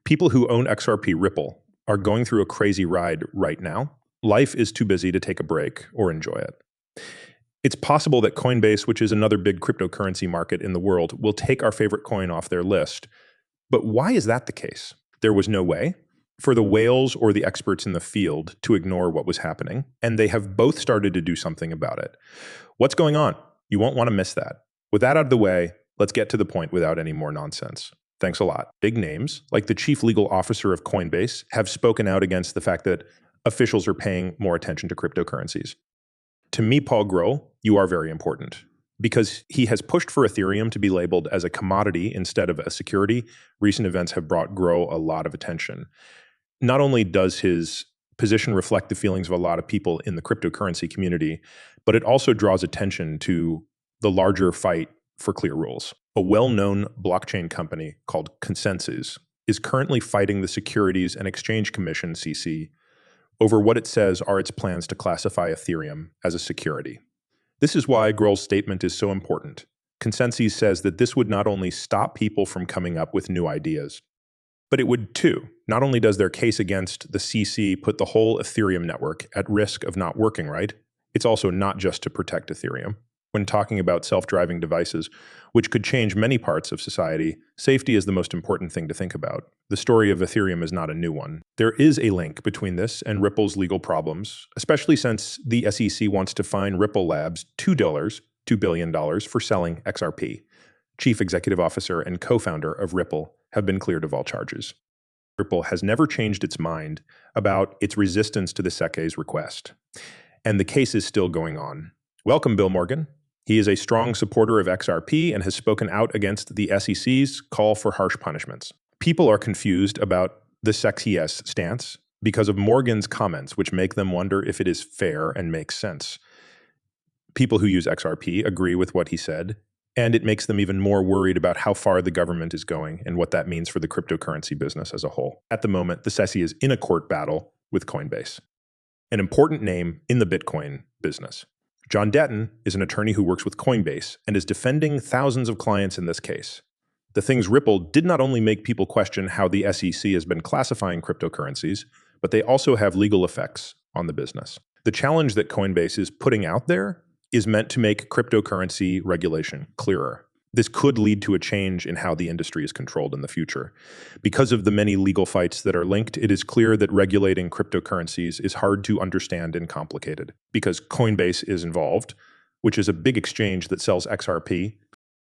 People who own XRP Ripple are going through a crazy ride right now. Life is too busy to take a break or enjoy it. It's possible that Coinbase, which is another big cryptocurrency market in the world, will take our favorite coin off their list. But why is that the case? There was no way for the whales or the experts in the field to ignore what was happening, and they have both started to do something about it. What's going on? You won't want to miss that. With that out of the way, let's get to the point without any more nonsense. Thanks a lot. Big names, like the chief legal officer of Coinbase, have spoken out against the fact that officials are paying more attention to cryptocurrencies. To me, Paul Grohl, you are very important because he has pushed for Ethereum to be labeled as a commodity instead of a security. Recent events have brought Grohl a lot of attention. Not only does his position reflect the feelings of a lot of people in the cryptocurrency community, but it also draws attention to the larger fight for clear rules. A well-known blockchain company called Consensus is currently fighting the Securities and Exchange Commission, CC, over what it says are its plans to classify Ethereum as a security. This is why Grohl's statement is so important. Consensus says that this would not only stop people from coming up with new ideas, but it would too. Not only does their case against the CC put the whole Ethereum network at risk of not working right, it's also not just to protect Ethereum. When talking about self-driving devices, which could change many parts of society, safety is the most important thing to think about. The story of Ethereum is not a new one. There is a link between this and Ripple's legal problems, especially since the SEC wants to fine Ripple Labs $2 billion for selling XRP. Chief Executive Officer and co-founder of Ripple have been cleared of all charges. Ripple has never changed its mind about its resistance to the SEC's request, and the case is still going on. Welcome, Bill Morgan. He is a strong supporter of XRP and has spoken out against the SEC's call for harsh punishments. People are confused about the SEC's yes stance because of Morgan's comments, which make them wonder if it is fair and makes sense. People who use XRP agree with what he said, and it makes them even more worried about how far the government is going and what that means for the cryptocurrency business as a whole. At the moment, the SEC is in a court battle with Coinbase, an important name in the Bitcoin business. John Detton is an attorney who works with Coinbase and is defending thousands of clients in this case. The things Ripple did not only make people question how the SEC has been classifying cryptocurrencies, but they also have legal effects on the business. The challenge that Coinbase is putting out there is meant to make cryptocurrency regulation clearer. This could lead to a change in how the industry is controlled in the future. Because of the many legal fights that are linked, it is clear that regulating cryptocurrencies is hard to understand and complicated. Because Coinbase is involved, which is a big exchange that sells XRP,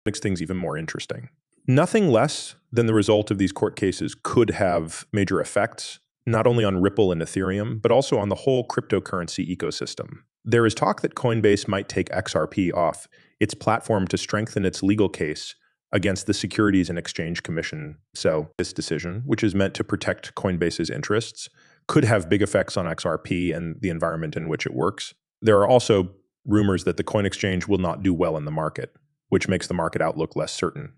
makes things even more interesting. Nothing less than the result of these court cases could have major effects, not only on Ripple and Ethereum, but also on the whole cryptocurrency ecosystem. There is talk that Coinbase might take XRP off its platform to strengthen its legal case against the Securities and Exchange Commission. So this decision, which is meant to protect Coinbase's interests, could have big effects on XRP and the environment in which it works. There are also rumors that the coin exchange will not do well in the market, which makes the market outlook less certain.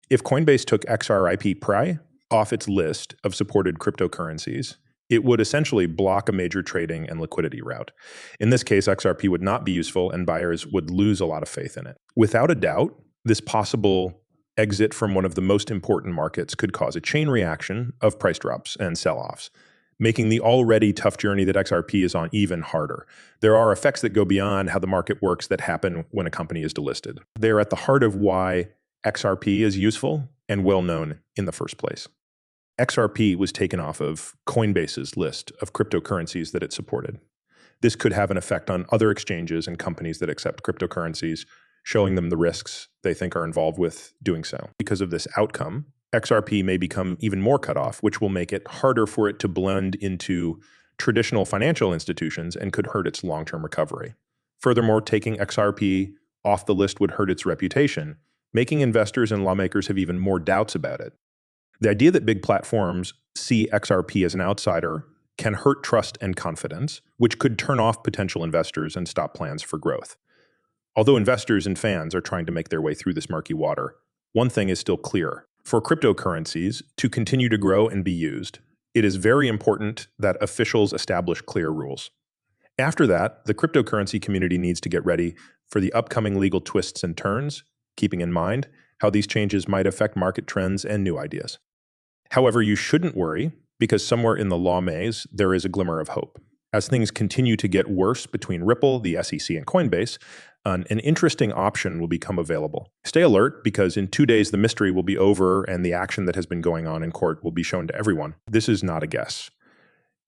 If Coinbase took XRP RIPPLE off its list of supported cryptocurrencies, it would essentially block a major trading and liquidity route. In this case, XRP would not be useful and buyers would lose a lot of faith in it. Without a doubt, this possible exit from one of the most important markets could cause a chain reaction of price drops and sell-offs, making the already tough journey that XRP is on even harder. There are effects that go beyond how the market works that happen when a company is delisted. They are at the heart of why XRP is useful and well known in the first place. XRP was taken off of Coinbase's list of cryptocurrencies that it supported. This could have an effect on other exchanges and companies that accept cryptocurrencies, showing them the risks they think are involved with doing so. Because of this outcome, XRP may become even more cut off, which will make it harder for it to blend into traditional financial institutions and could hurt its long-term recovery. Furthermore, taking XRP off the list would hurt its reputation, making investors and lawmakers have even more doubts about it. The idea that big platforms see XRP as an outsider can hurt trust and confidence, which could turn off potential investors and stop plans for growth. Although investors and fans are trying to make their way through this murky water, one thing is still clear. For cryptocurrencies to continue to grow and be used, it is very important that officials establish clear rules. After that, the cryptocurrency community needs to get ready for the upcoming legal twists and turns, keeping in mind how these changes might affect market trends and new ideas. However, you shouldn't worry because somewhere in the law maze, there is a glimmer of hope. As things continue to get worse between Ripple, the SEC, and Coinbase, an interesting option will become available. Stay alert because in 2 days, the mystery will be over and the action that has been going on in court will be shown to everyone. This is not a guess.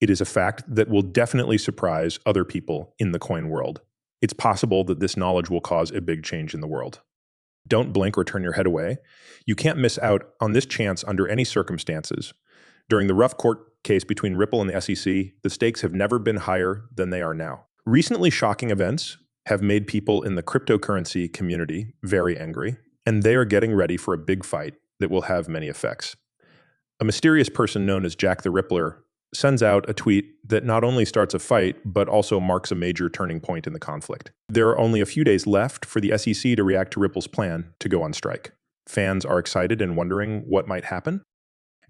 It is a fact that will definitely surprise other people in the coin world. It's possible that this knowledge will cause a big change in the world. Don't blink or turn your head away. You can't miss out on this chance under any circumstances. During the rough court case between Ripple and the SEC, the stakes have never been higher than they are now. Recently shocking events have made people in the cryptocurrency community very angry, and they are getting ready for a big fight that will have many effects. A mysterious person known as Jack the Rippler sends out a tweet that not only starts a fight, but also marks a major turning point in the conflict. There are only a few days left for the SEC to react to Ripple's plan to go on strike. Fans are excited and wondering what might happen.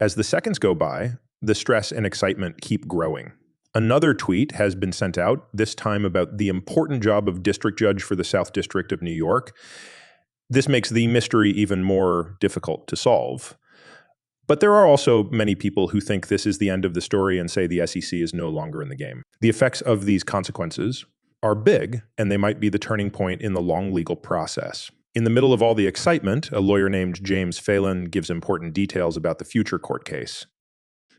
As the seconds go by, the stress and excitement keep growing. Another tweet has been sent out, this time about the important job of district judge for the South District of New York. This makes the mystery even more difficult to solve. But there are also many people who think this is the end of the story and say the SEC is no longer in the game. The effects of these consequences are big, and they might be the turning point in the long legal process. In the middle of all the excitement, a lawyer named James Phelan gives important details about the future court case.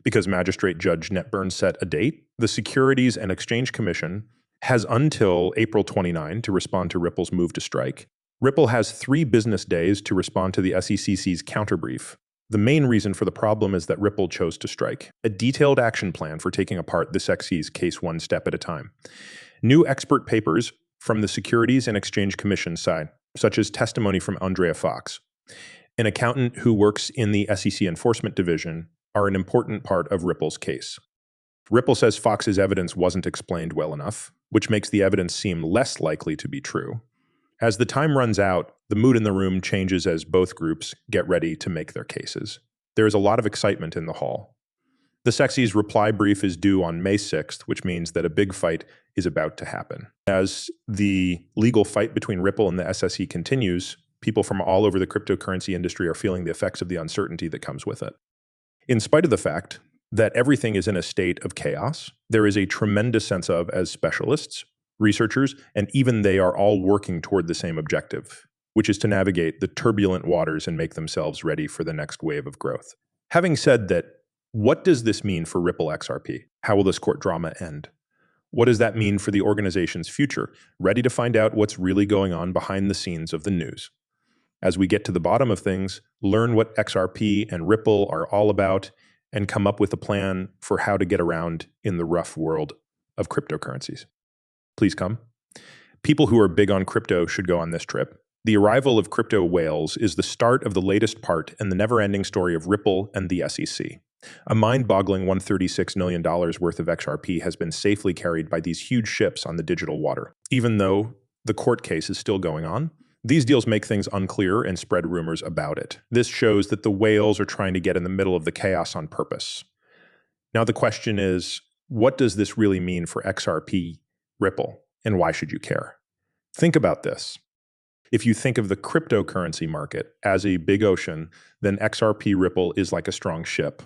Because Magistrate Judge Netburn set a date, the Securities and Exchange Commission has until April 29 to respond to Ripple's move to strike. Ripple has 3 business days to respond to the SEC's counterbrief. The main reason for the problem is that Ripple chose to strike. A detailed action plan for taking apart the SEC's case one step at a time. New expert papers from the Securities and Exchange Commission side, such as testimony from Andrea Fox, an accountant who works in the SEC Enforcement Division, are an important part of Ripple's case. Ripple says Fox's evidence wasn't explained well enough, which makes the evidence seem less likely to be true. As the time runs out, the mood in the room changes as both groups get ready to make their cases. There is a lot of excitement in the hall. The SEC's reply brief is due on May 6th, which means that a big fight is about to happen. As the legal fight between Ripple and the SEC continues, people from all over the cryptocurrency industry are feeling the effects of the uncertainty that comes with it. In spite of the fact that everything is in a state of chaos, there is a tremendous sense of, as specialists, researchers, and even they are all working toward the same objective, which is to navigate the turbulent waters and make themselves ready for the next wave of growth. Having said that, what does this mean for Ripple XRP? How will this court drama end? What does that mean for the organization's future? Ready to find out what's really going on behind the scenes of the news. As we get to the bottom of things, learn what XRP and Ripple are all about, and come up with a plan for how to get around in the rough world of cryptocurrencies. Please come. People who are big on crypto should go on this trip. The arrival of crypto whales is the start of the latest part in the never-ending story of Ripple and the SEC. A mind-boggling $136 million worth of XRP has been safely carried by these huge ships on the digital water. Even though the court case is still going on, these deals make things unclear and spread rumors about it. This shows that the whales are trying to get in the middle of the chaos on purpose. Now the question is, what does this really mean for XRP Ripple, and why should you care? Think about this. If you think of the cryptocurrency market as a big ocean, then XRP Ripple is like a strong ship